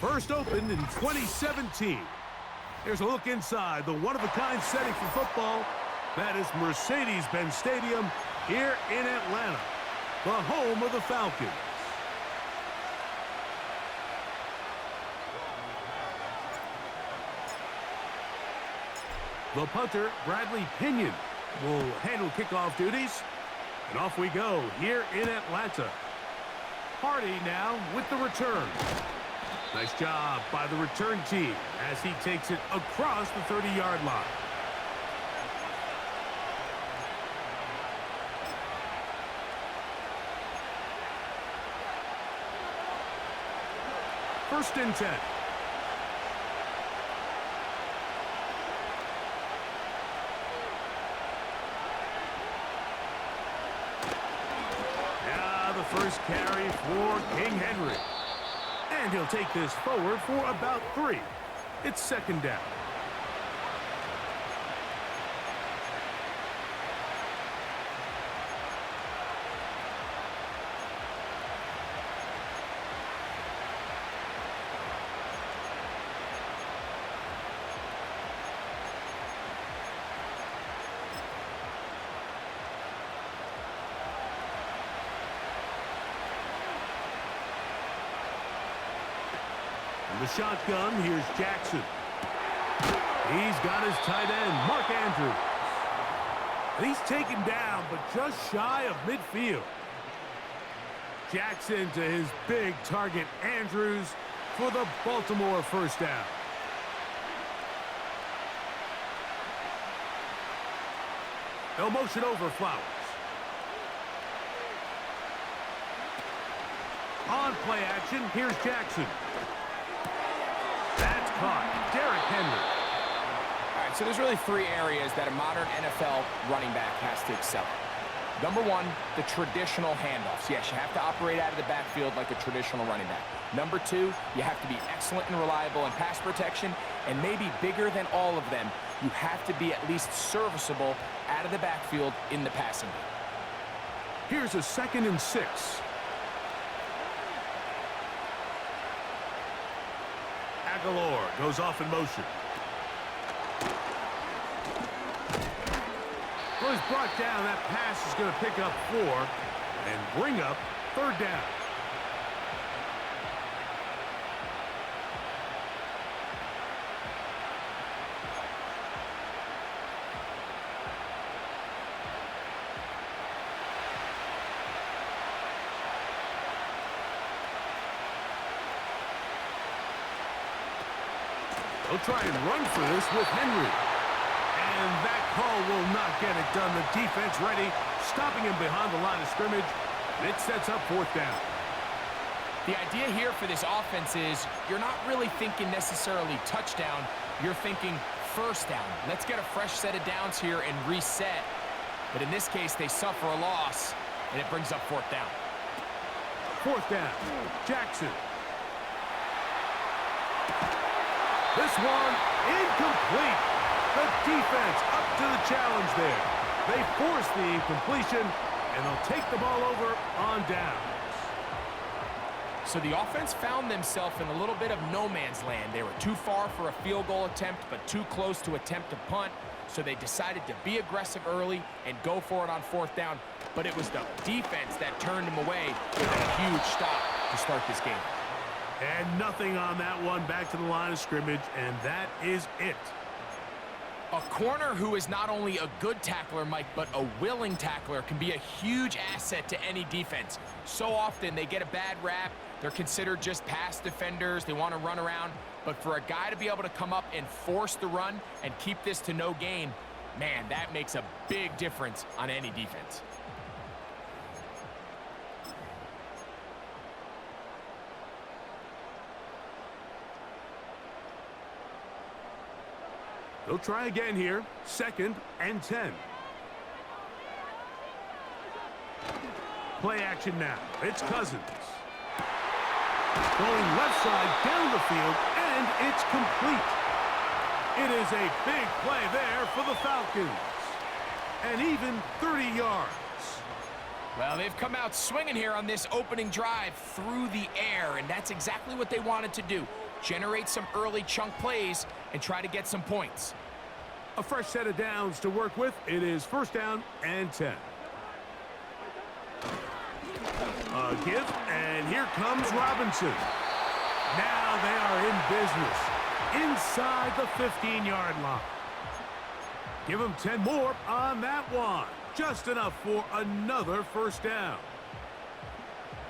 First opened in 2017. Here's a look inside the one-of-a-kind setting for football. That is Mercedes-Benz Stadium here in Atlanta, the home of the Falcons. The punter, Bradley Pinion, will handle kickoff duties. And off we go here in Atlanta. Hardy now with the return. Nice job by the return team as he takes it across the 30-yard line. First and 10. First carry for King Henry. And he'll take this forward for about 3. It's second down. The shotgun, here's Jackson. He's got his tight end, Mark Andrews. He's taken down, but just shy of midfield. Jackson to his big target, Andrews, for the Baltimore first down. They'll motion over Flowers. On play action, here's Jackson. That's caught. Derrick Henry. All right, so there's really 3 areas that a modern NFL running back has to excel. Number 1, the traditional handoffs. Yes, you have to operate out of the backfield like a traditional running back. Number 2, you have to be excellent and reliable in pass protection, and maybe bigger than all of them, you have to be at least serviceable out of the backfield in the passing game. Here's a 2nd and 6. Aguilar goes off in motion. Well, he's brought down. That pass is going to pick up 4 and bring up 3rd down. They'll try and run for this with Henry. And that call will not get it done. The defense ready, stopping him behind the line of scrimmage. And it sets up 4th down. The idea here for this offense is you're not really thinking necessarily touchdown. You're thinking first down. Let's get a fresh set of downs here and reset. But in this case, they suffer a loss, and it brings up 4th down. 4th down. Jackson. This one, incomplete. The defense up to the challenge there. They force the incompletion, and they'll take the ball over on downs. So the offense found themselves in a little bit of no man's land. They were too far for a field goal attempt, but too close to attempt a punt. So they decided to be aggressive early and go for it on 4th down. But it was the defense that turned them away with a huge stop to start this game. And nothing on that one, back to the line of scrimmage, and that is it. A corner who is not only a good tackler, Mike, but a willing tackler can be a huge asset to any defense. So often they get a bad rap. They're considered just pass defenders. They want to run around. But for a guy to be able to come up and force the run and keep this to no gain, man, that makes a big difference on any defense. They'll try again here. 2nd and 10. Play action now. It's Cousins. Going left side down the field, and it's complete. It is a big play there for the Falcons. And even 30 yards. Well, they've come out swinging here on this opening drive through the air, and that's exactly what they wanted to do. generate some early chunk plays, and try to get some points. A fresh set of downs to work with. It is first down and 10. A give, and here comes Robinson. Now they are in business inside the 15-yard line. Give them 10 more on that one. Just enough for another first down.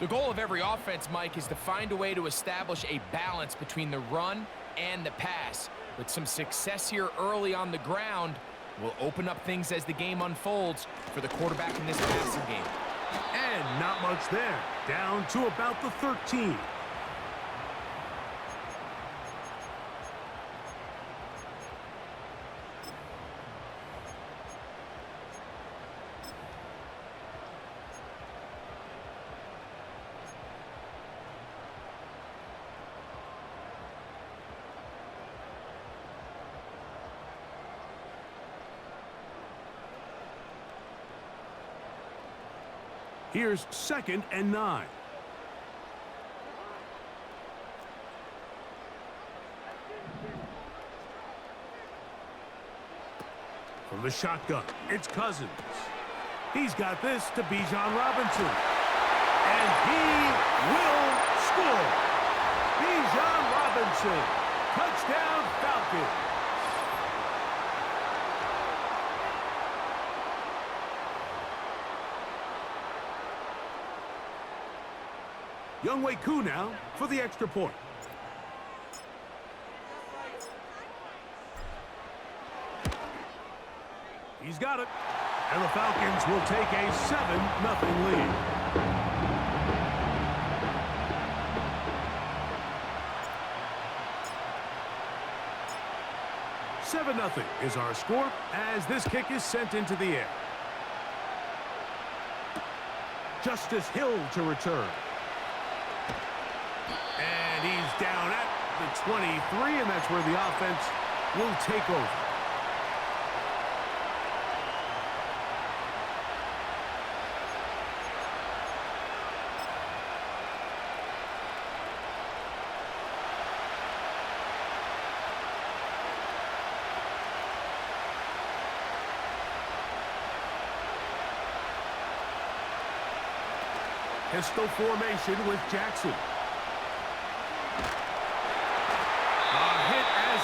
The goal of every offense, Mike, is to find a way to establish a balance between the run and the pass. With some success here early on the ground, will open up things as the game unfolds for the quarterback in this passing game. And not much there. Down to about the 13. Here's 2nd and 9. From the shotgun, it's Cousins. He's got this to Bijan Robinson. And he will score. Bijan Robinson. Touchdown, Falcons. Younghoe Koo now for the extra point. He's got it. And the Falcons will take a 7-0 lead. $7-0 is our score as this kick is sent into the air. Justice Hill to return. And he's down at the 23, and that's where the offense will take over. Pistol formation with Jackson.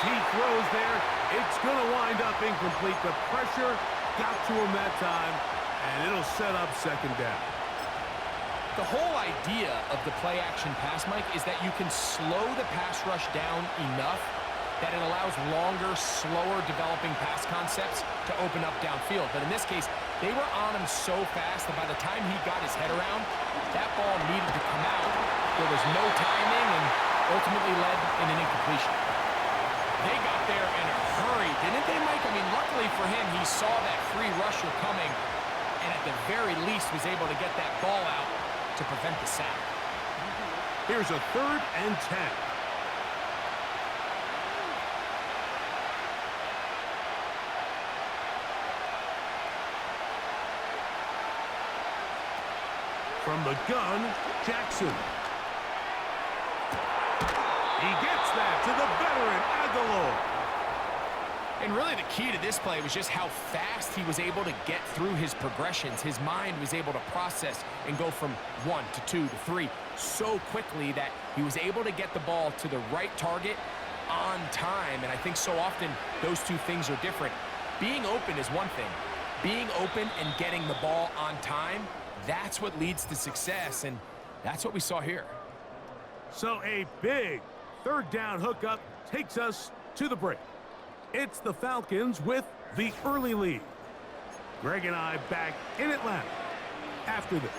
He throws there. It's going to wind up incomplete. The pressure got to him that time, and it'll set up 2nd down. The whole idea of the play-action pass, Mike, is that you can slow the pass rush down enough that it allows longer, slower developing pass concepts to open up downfield. But in this case, they were on him so fast that by the time he got his head around, that ball needed to come out. There was no timing and ultimately led in an incompletion. They got there in a hurry, didn't they, Mike? I mean, luckily for him, he saw that free rusher coming and at the very least was able to get that ball out to prevent the sack. Here's a 3rd and 10. From the gun, Jackson. He gets that to the veteran, Aguilar. And really the key to this play was just how fast he was able to get through his progressions. His mind was able to process and go from 1 to 2 to 3 so quickly that he was able to get the ball to the right target on time. And I think so often those two things are different. Being open is one thing. Being open and getting the ball on time, that's what leads to success. And that's what we saw here. So a big 3rd down hookup takes us to the break. It's the Falcons with the early lead. Greg and I back in Atlanta after this.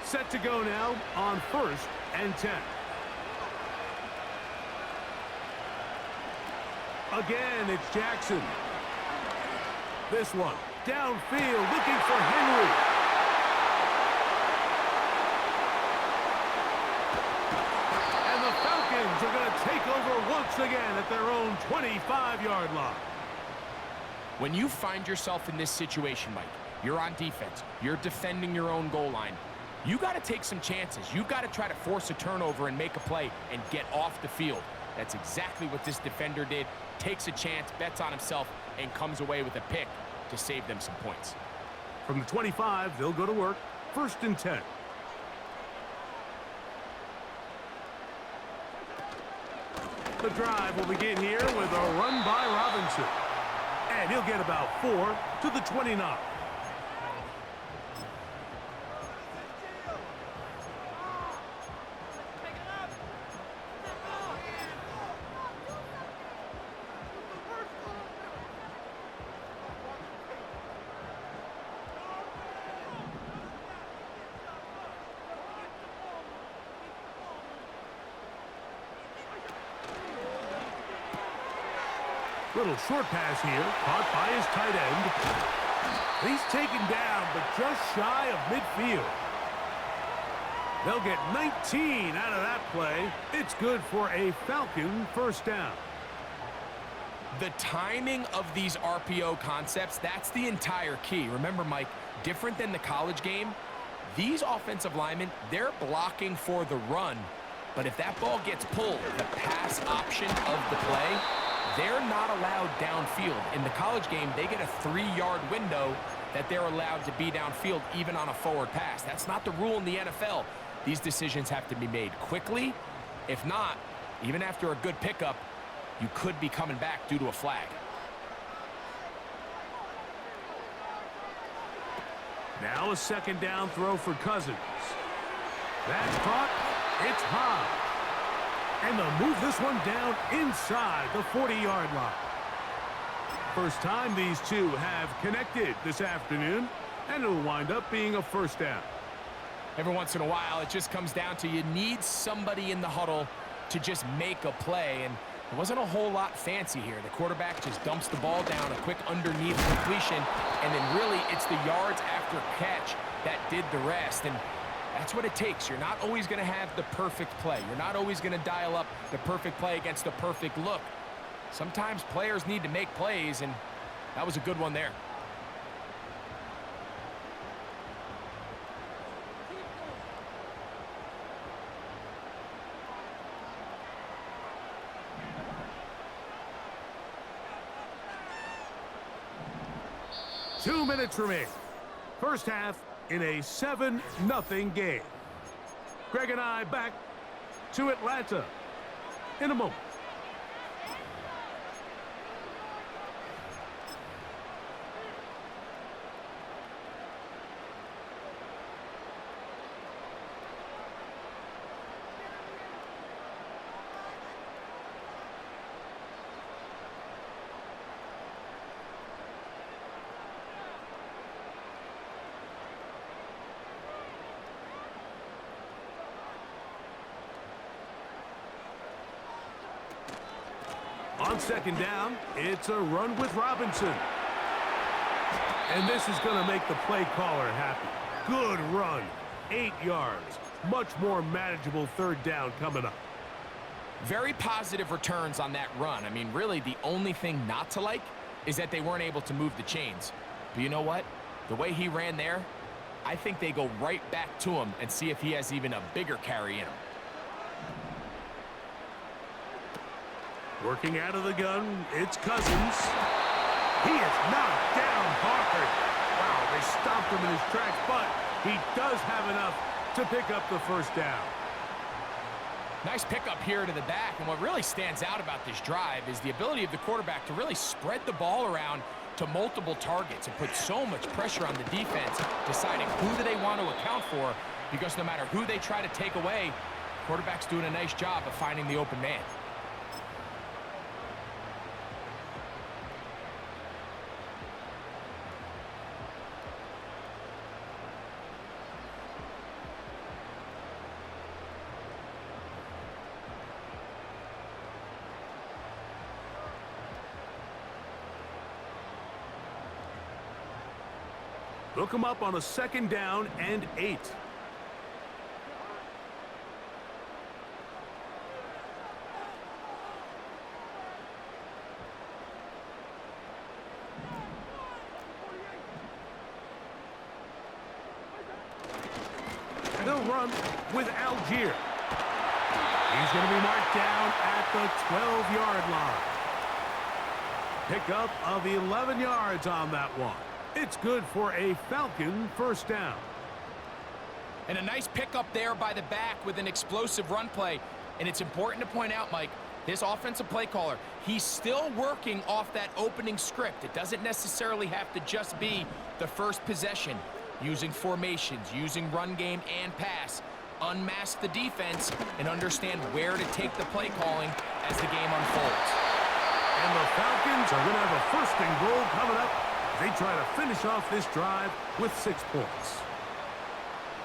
Set to go now on 1st and 10. Again, it's Jackson. This one, downfield, looking for Henry. And the Falcons are going to take over once again at their own 25-yard line. When you find yourself in this situation, Mike, you're on defense, you're defending your own goal line, you got to take some chances. You got to try to force a turnover and make a play and get off the field. That's exactly what this defender did. Takes a chance, bets on himself, and comes away with a pick to save them some points. From the 25, they'll go to work. 1st and 10. The drive will begin here with a run by Robinson. And he'll get about 4 to the 29. Little short pass here, caught by his tight end. He's taken down, but just shy of midfield. They'll get 19 out of that play. It's good for a Falcon 1st down. The timing of these RPO concepts, that's the entire key. Remember, Mike, different than the college game, these offensive linemen, they're blocking for the run. But if that ball gets pulled, the pass option of the play, they're not allowed downfield. In the college game, they get a 3-yard window that they're allowed to be downfield even on a forward pass. That's not the rule in the NFL. These decisions have to be made quickly. If not, even after a good pickup, you could be coming back due to a flag. Now a 2nd down throw for Cousins. That's caught. It's high. And they'll move this one down inside the 40-yard line. First time these two have connected this afternoon, and it'll wind up being a 1st down. Every once in a while, it just comes down to you need somebody in the huddle to just make a play, and there wasn't a whole lot fancy here. The quarterback just dumps the ball down, a quick underneath completion, and then really it's the yards after catch that did the rest. And that's what it takes. You're not always going to have the perfect play. You're not always going to dial up the perfect play against the perfect look. Sometimes players need to make plays, and that was a good one there. Two minutes remaining. First half in a 7-0 game. Greg and I back to Atlanta in a moment. On 2nd down, it's a run with Robinson. And this is going to make the play caller happy. Good run. 8 yards. Much more manageable 3rd down coming up. Very positive returns on that run. I mean, really, the only thing not to like is that they weren't able to move the chains. But you know what? The way he ran there, I think they go right back to him and see if he has even a bigger carry in him. Working out of the gun, it's Cousins. He is knocked down hard. Wow, they stopped him in his tracks, but he does have enough to pick up the 1st down. Nice pickup here to the back, and what really stands out about this drive is the ability of the quarterback to really spread the ball around to multiple targets and put so much pressure on the defense, deciding who do they want to account for, because no matter who they try to take away, the quarterback's doing a nice job of finding the open man. Look him up on a 2nd down and 8. run with Algier. He's going to be marked down at the 12-yard line. Pickup of 11 yards on that one. It's good for a Falcon first down. And a nice pickup there by the back with an explosive run play. And it's important to point out, Mike, this offensive play caller, he's still working off that opening script. It doesn't necessarily have to just be the first possession. Using formations, using run game and pass. Unmask the defense and understand where to take the play calling as the game unfolds. And the Falcons are going to have a first and goal coming up as they try to finish off this drive with 6 points.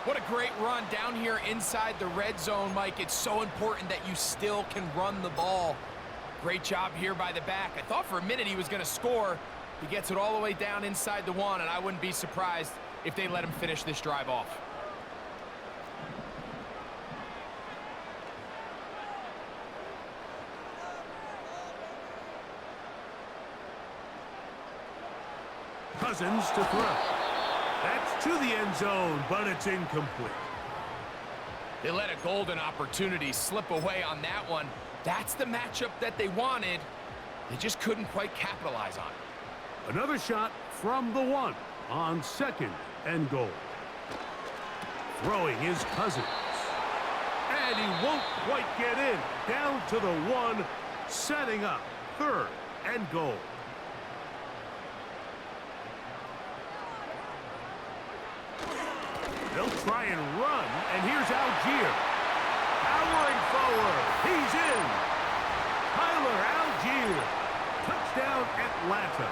What a great run down here inside the red zone, Mike. It's so important that you still can run the ball. Great job here by the back. I thought for a minute he was going to score. He gets it all the way down inside the 1, and I wouldn't be surprised if they let him finish this drive off. Cousins to throw. That's to the end zone, but it's incomplete. They let a golden opportunity slip away on that one. That's the matchup that they wanted. They just couldn't quite capitalize on it. Another shot from the 1 on 2nd and goal. Throwing is Cousins. And he won't quite get in. Down to the 1, setting up 3rd and goal. They'll try and run, and here's Algier. Powering forward. He's in. Tyler Algier. Touchdown, Atlanta.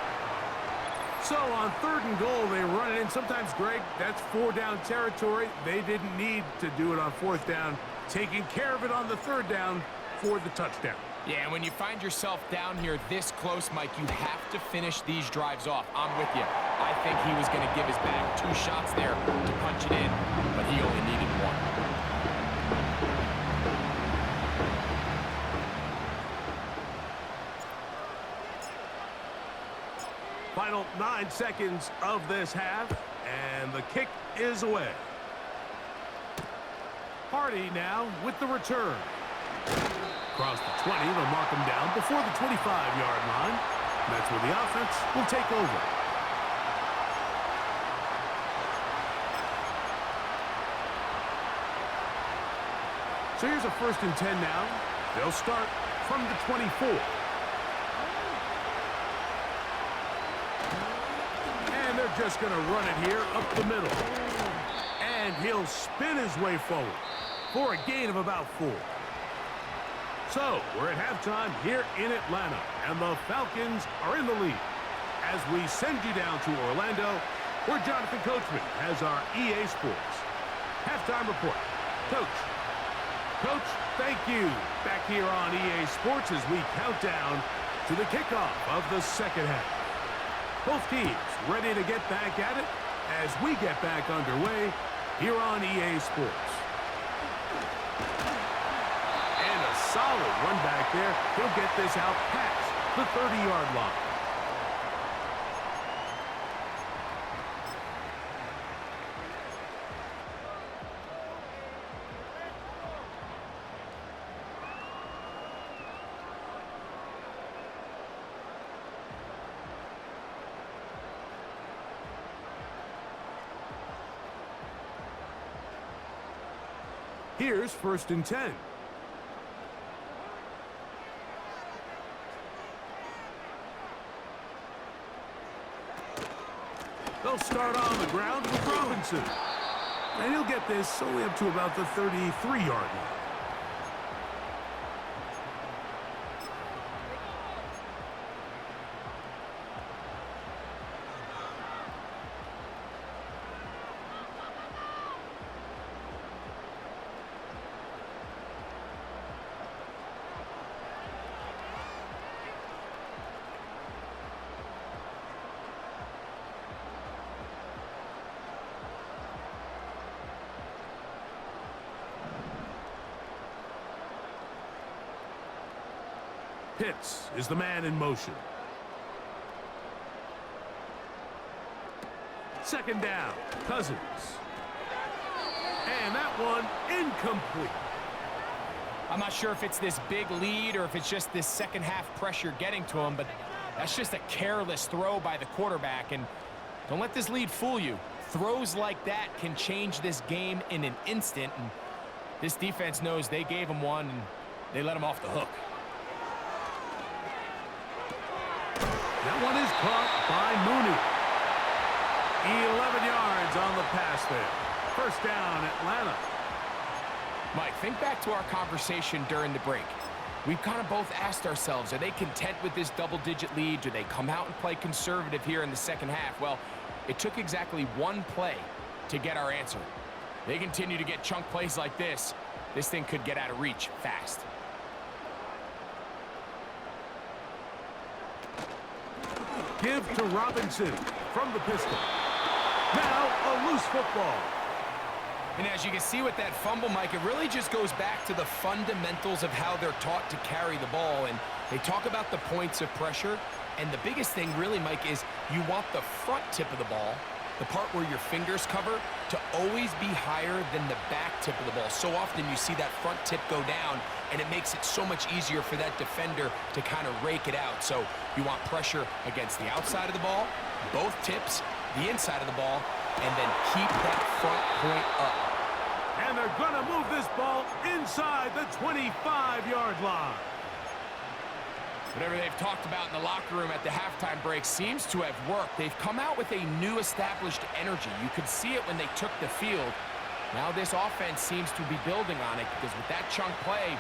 So on 3rd and goal, they run it in. Sometimes, Greg, that's 4-down territory. They didn't need to do it on 4th down. Taking care of it on the 3rd down for the touchdown. Yeah, and when you find yourself down here this close, Mike, you have to finish these drives off. I'm with you. I think he was going to give his back 2 shots there to punch it in, but he only needed 1. Final 9 seconds of this half, and the kick is away. Hardy now with the return. Across the 20, they'll mark him down before the 25-yard line. That's where the offense will take over. So here's a 1st and 10 now. They'll start from the 24. And they're just going to run it here up the middle. And he'll spin his way forward for a gain of about 4. So, we're at halftime here in Atlanta, and the Falcons are in the lead. As we send you down to Orlando, where Jonathan Coachman has our EA Sports halftime report. Coach, thank you. Back here on EA Sports as we count down to the kickoff of the 2nd half. Both teams ready to get back at it as we get back underway here on EA Sports. Solid run back there. He'll get this out past the 30-yard line. Here's 1st and 10. They'll start on the ground with Robinson. And he'll get this only up to about the 33-yard line. Pitts is the man in motion. 2nd down, Cousins. And that one incomplete. I'm not sure if it's this big lead or if it's just this second half pressure getting to him, but that's just a careless throw by the quarterback. And don't let this lead fool you. Throws like that can change this game in an instant. And this defense knows they gave him one and they let him off the hook. That one is caught by Mooney. 11 yards on the pass there. First down, Atlanta. Mike, think back to our conversation during the break. We've kind of both asked ourselves, are they content with this double-digit lead? Do they come out and play conservative here in the second half? Well, it took exactly one play to get our answer. They continue to get chunk plays like this. This thing could get out of reach fast. Give to Robinson from the pistol. Now a loose football. And as you can see with that fumble, Mike, it really just goes back to the fundamentals of how they're taught to carry the ball. And they talk about the points of pressure. And the biggest thing really, Mike, is you want the front tip of the ball, the part where your fingers cover, to always be higher than the back tip of the ball. So often you see that front tip go down, and it makes it so much easier for that defender to kind of rake it out. So you want pressure against the outside of the ball, both tips, the inside of the ball, and then keep that front point up. And they're going to move this ball inside the 25-yard line. Whatever they've talked about in the locker room at the halftime break seems to have worked. They've come out with a new established energy. You could see it when they took the field. Now this offense seems to be building on it because with that chunk play,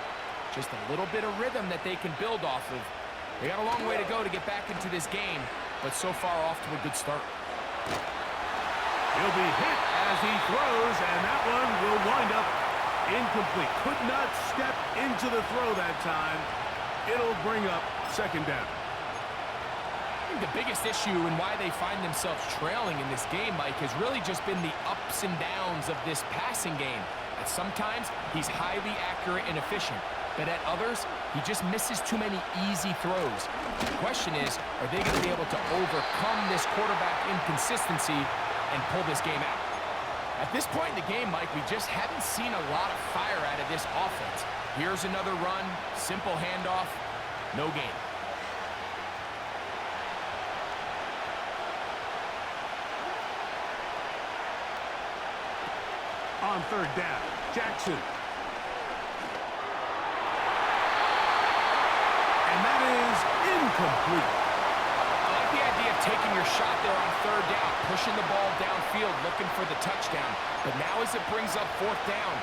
just a little bit of rhythm that they can build off of. They got a long way to go to get back into this game, but so far off to a good start. He'll be hit as he throws, and that one will wind up incomplete. Could not step into the throw that time. It'll bring up second down. I think the biggest issue and why they find themselves trailing in this game, Mike, has really just been the ups and downs of this passing game. At sometimes, he's highly accurate and efficient, but at others, he just misses too many easy throws. The question is, are they going to be able to overcome this quarterback inconsistency and pull this game out? At this point in the game, Mike, we just haven't seen a lot of fire out of this offense. Here's another run, simple handoff, no gain. On third down, Jackson. And that is incomplete. I like the idea of taking your shot there on third down, pushing the ball downfield, looking for the touchdown. But now as it brings up fourth down,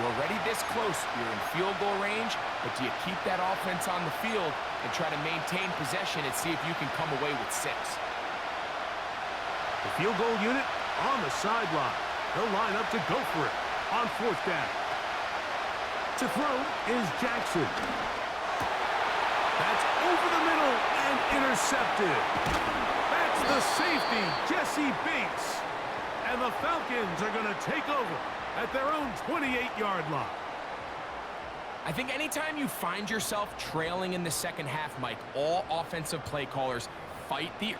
you're already this close. You're in field goal range, but do you keep that offense on the field and try to maintain possession and see if you can come away with 6? The field goal unit on the sideline. They'll line up to go for it on fourth down. To throw is Jackson. That's over the middle and intercepted. That's the safety, Jesse Bates. And the Falcons are going to take over at their own 28-yard line. I think anytime you find yourself trailing in the second half, Mike, all offensive play callers fight the